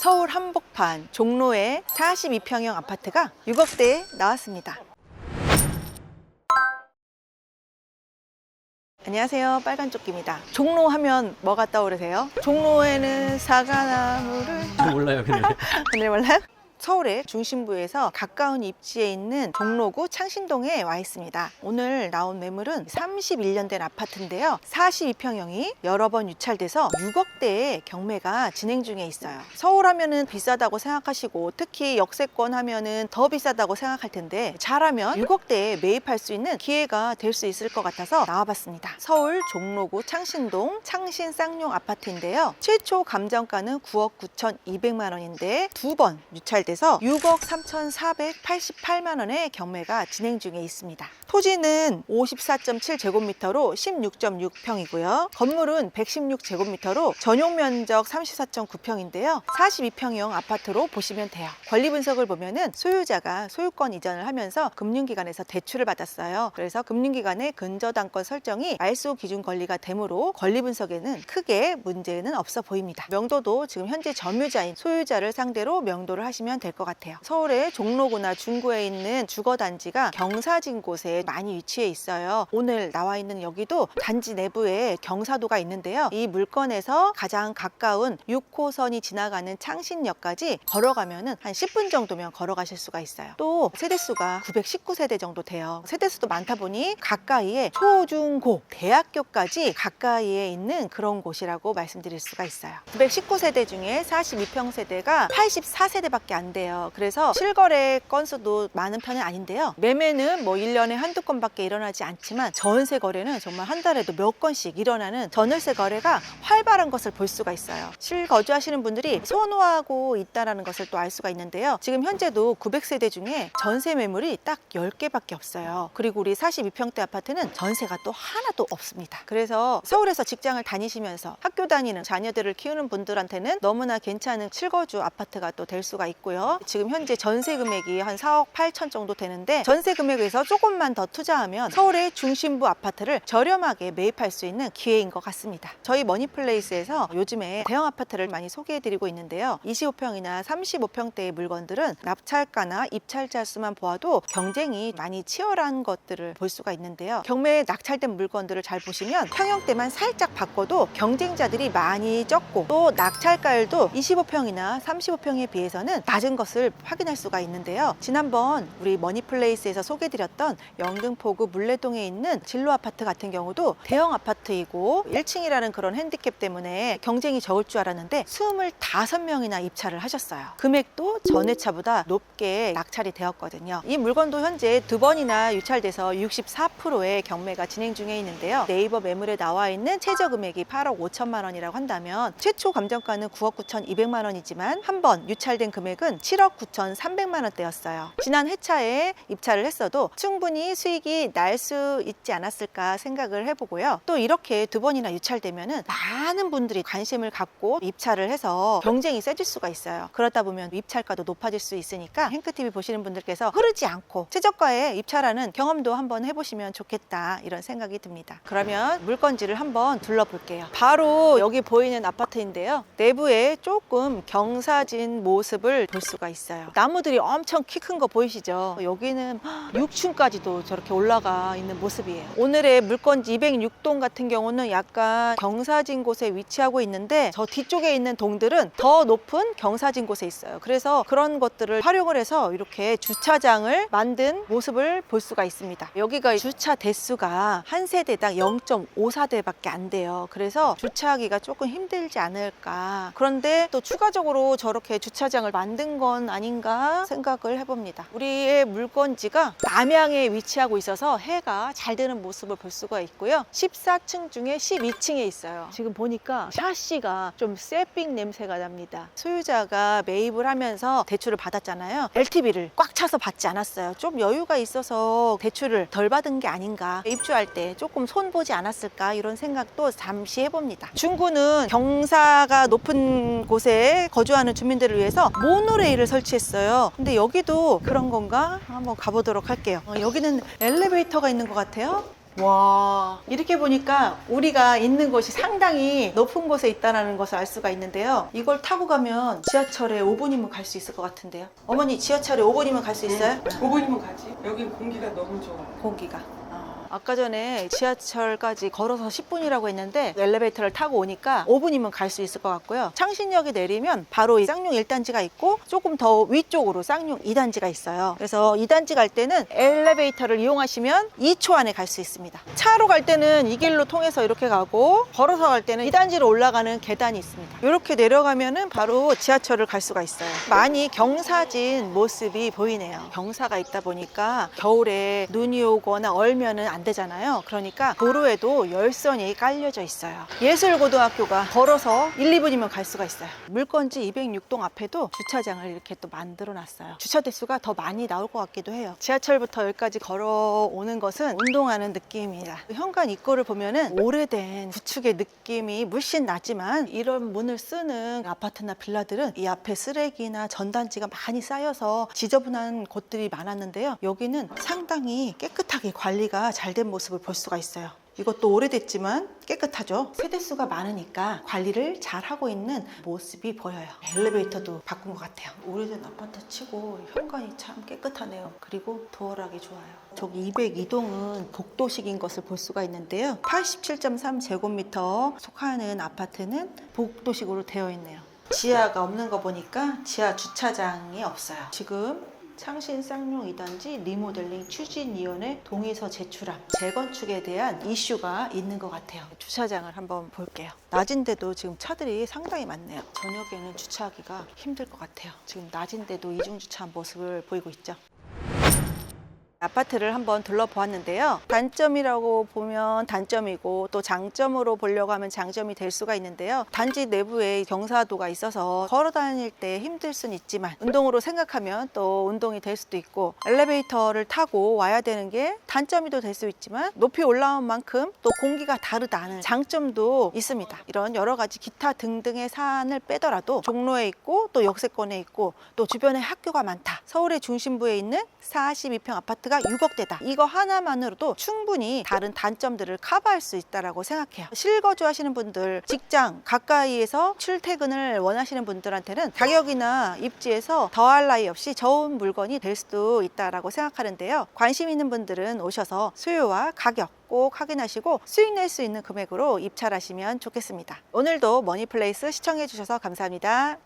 서울 한복판 종로에 42평형 아파트가 6억대에 나왔습니다. 안녕하세요, 빨간조끼입니다. 종로 하면 뭐가 떠오르세요? 종로에는 사과나무를 몰라요, 근데. 근데 몰라요? 서울의 중심부에서 가까운 입지에 있는 종로구 창신동에 와 있습니다. 오늘 나온 매물은 31년 된 아파트인데요. 42평형이 여러 번 유찰돼서 6억대의 경매가 진행 중에 있어요. 서울 하면은 비싸다고 생각하시고 특히 역세권 하면은 더 비싸다고 생각할 텐데 잘하면 6억대에 매입할 수 있는 기회가 될 수 있을 것 같아서 나와봤습니다. 서울 종로구 창신동 창신 쌍용 아파트인데요. 최초 감정가는 9억 9,200만 원인데 두 번 유찰돼서 6억 3,488만 원의 경매가 진행 중에 있습니다. 토지는 54.7제곱미터로 16.6평이고요. 건물은 116제곱미터로 전용 면적 34.9평인데요. 42평형 아파트로 보시면 돼요. 권리 분석을 보면은 소유자가 소유권 이전을 하면서 금융기관에서 대출을 받았어요. 그래서 금융기관의 근저당권 설정이 말소 기준 권리가 되므로 권리 분석에는 크게 문제는 없어 보입니다. 명도도 지금 현재 점유자인 소유자를 상대로 명도를 하시면 될 것 같아요. 서울의 종로구나 중구에 있는 주거단지가 경사진 곳에 많이 위치해 있어요. 오늘 나와 있는 여기도 단지 내부에 경사도가 있는데요. 이 물건에서 가장 가까운 6호선이 지나가는 창신역까지 걸어가면은 한 10분 정도면 걸어가실 수가 있어요. 또 세대수가 919세대 정도 돼요. 세대수도 많다 보니 가까이에 초중고 대학교까지 가까이에 있는 그런 곳이라고 말씀드릴 수가 있어요. 919세대 중에 42평 세대가 84세대밖에 안 돼요. 그래서 실거래 건수도 많은 편은 아닌데요. 매매는 뭐 1년에 한두 건밖에 일어나지 않지만 전세 거래는 정말 한 달에도 몇 건씩 일어나는 전월세 거래가 활발한 것을 볼 수가 있어요. 실거주하시는 분들이 선호하고 있다는 것을 또 알 수가 있는데요. 지금 현재도 900세대 중에 전세 매물이 딱 10개밖에 없어요. 그리고 우리 42평대 아파트는 전세가 또 하나도 없습니다. 그래서 서울에서 직장을 다니시면서 학교 다니는 자녀들을 키우는 분들한테는 너무나 괜찮은 실거주 아파트가 또 될 수가 있고요. 지금 현재 전세 금액이 한 4억 8천 정도 되는데 전세 금액에서 조금만 더 투자하면 서울의 중심부 아파트를 저렴하게 매입할 수 있는 기회인 것 같습니다. 저희 머니플레이스에서 요즘에 대형 아파트를 많이 소개해드리고 있는데요. 25평이나 35평대의 물건들은 낙찰가나 입찰자 수만 보아도 경쟁이 많이 치열한 것들을 볼 수가 있는데요. 경매에 낙찰된 물건들을 잘 보시면 평형대만 살짝 바꿔도 경쟁자들이 많이 적고 또 낙찰가율도 25평이나 35평에 비해서는 낮은 것을 확인할 수가 있는데요. 지난번 우리 머니플레이스에서 소개드렸던 영등포구 물레동에 있는 진로 아파트 같은 경우도 대형 아파트이고 1층이라는 그런 핸디캡 때문에 경쟁이 적을 줄 알았는데 25명이나 입찰을 하셨어요. 금액도 전에 차보다 높게 낙찰이 되었거든요. 이 물건도 현재 두 번이나 유찰돼서 64%의 경매가 진행 중에 있는데요. 네이버 매물에 나와 있는 최저 금액이 8억 5천만 원이라고 한다면 최초 감정가는 9억 9,200만 원이지만 한 번 유찰된 금액은 7억 9,300만 원대였어요. 지난 회차에 입찰을 했어도 충분히 수익이 날 수 있지 않았을까 생각을 해보고요. 또 이렇게 두 번이나 유찰되면은 많은 분들이 관심을 갖고 입찰을 해서 경쟁이 세질 수가 있어요. 그러다 보면 입찰가도 높아질 수 있으니까 행크TV 보시는 분들께서 흐르지 않고 최저가에 입찰하는 경험도 한번 해보시면 좋겠다 이런 생각이 듭니다. 그러면 물건지를 한번 둘러볼게요. 바로 여기 보이는 아파트인데요. 내부에 조금 경사진 모습을 볼 수가 있어요. 나무들이 엄청 키 큰 거 보이시죠? 여기는 6층까지도 저렇게 올라가 있는 모습이에요. 오늘의 물건지 206동 같은 경우는 약간 경사진 곳에 위치하고 있는데 저 뒤쪽에 있는 동들은 더 높은 경사진 곳에 있어요. 그래서 그런 것들을 활용을 해서 이렇게 주차장을 만든 모습을 볼 수가 있습니다. 여기가 주차 대수가 한 세대당 0.54대밖에 안 돼요. 그래서 주차하기가 조금 힘들지 않을까. 그런데 또 추가적으로 저렇게 주차장을 만든 건 아닌가 생각을 해봅니다. 우리의 물건지가 남향에 위치하고 있어서 해가 잘 드는 모습을 볼 수가 있고요. 14층 중에 12층에 있어요. 지금 보니까 샤시가 좀 쇠빙 냄새가 납니다. 소유자가 매입을 하면서 대출을 받았잖아요. LTV를 꽉 차서 받지 않았어요. 좀 여유가 있어서 대출을 덜 받은 게 아닌가. 입주할 때 조금 손보지 않았을까 이런 생각도 잠시 해봅니다. 중구는 경사가 높은 곳에 거주하는 주민들을 위해서 모노레일을 설치했어요. 근데 여기도 그런 건가? 한번 가보도록 할게요. 여기는 엘리베이터가 있는 것 같아요. 와, 이렇게 보니까 우리가 있는 곳이 상당히 높은 곳에 있다는 것을 알 수가 있는데요. 이걸 타고 가면 지하철에 5분이면 갈 수 있을 것 같은데요. 어머니, 지하철에 5분이면 갈 수 있어요? 5분이면 가지. 여긴 공기가 너무 좋아. 공기가. 아까 전에 지하철까지 걸어서 10분이라고 했는데 엘리베이터를 타고 오니까 5분이면 갈 수 있을 것 같고요. 창신역에 내리면 바로 이 쌍용 1단지가 있고 조금 더 위쪽으로 쌍용 2단지가 있어요. 그래서 2단지 갈 때는 엘리베이터를 이용하시면 2초 안에 갈 수 있습니다. 차로 갈 때는 이 길로 통해서 이렇게 가고 걸어서 갈 때는 2단지로 올라가는 계단이 있습니다. 이렇게 내려가면은 바로 지하철을 갈 수가 있어요. 많이 경사진 모습이 보이네요. 경사가 있다 보니까 겨울에 눈이 오거나 얼면은 안 되잖아요. 그러니까 도로에도 열선이 깔려져 있어요. 예술고등학교가 걸어서 1, 2분이면 갈 수가 있어요. 물건지 206동 앞에도 주차장을 이렇게 또 만들어 놨어요. 주차 대수가 더 많이 나올 것 같기도 해요. 지하철부터 여기까지 걸어오는 것은 운동하는 느낌입니다. 현관 입구를 보면은 오래된 구축의 느낌이 물씬 나지만 이런 문을 쓰는 아파트나 빌라들은 이 앞에 쓰레기나 전단지가 많이 쌓여서 지저분한 곳들이 많았는데요. 여기는 상당히 깨끗하게 관리가 잘 된 모습을 볼 수가 있어요. 이것도 오래됐지만 깨끗하죠. 세대수가 많으니까 관리를 잘 하고 있는 모습이 보여요. 엘리베이터도 바꾼 것 같아요. 오래된 아파트 치고 현관이 참 깨끗하네요. 그리고 도어락이 좋아요. 저기 202동은 복도식인 것을 볼 수가 있는데요. 87.3제곱미터 속하는 아파트는 복도식으로 되어 있네요. 지하가 없는 거 보니까 지하 주차장이 없어요. 지금 창신 쌍용 2단지 리모델링 추진위원회 동의서 제출함, 재건축에 대한 이슈가 있는 것 같아요. 주차장을 한번 볼게요. 낮인데도 지금 차들이 상당히 많네요. 저녁에는 주차하기가 힘들 것 같아요. 지금 낮인데도 이중주차한 모습을 보이고 있죠. 아파트를 한번 둘러보았는데요. 단점이라고 보면 단점이고 또 장점으로 보려고 하면 장점이 될 수가 있는데요. 단지 내부에 경사도가 있어서 걸어 다닐 때 힘들 수는 있지만 운동으로 생각하면 또 운동이 될 수도 있고 엘리베이터를 타고 와야 되는 게 단점이 될 수 있지만 높이 올라온 만큼 또 공기가 다르다는 장점도 있습니다. 이런 여러 가지 기타 등등의 사안을 빼더라도 종로에 있고 또 역세권에 있고 또 주변에 학교가 많다. 서울의 중심부에 있는 42평 아파트가 6억대다. 이거 하나만으로도 충분히 다른 단점들을 커버할 수 있다고 생각해요. 실거주 하시는 분들, 직장 가까이에서 출퇴근을 원하시는 분들한테는 가격이나 입지에서 더할 나위 없이 좋은 물건이 될 수도 있다고 생각하는데요. 관심 있는 분들은 오셔서 수요와 가격 꼭 확인하시고 수익 낼 수 있는 금액으로 입찰하시면 좋겠습니다. 오늘도 머니플레이스 시청해 주셔서 감사합니다.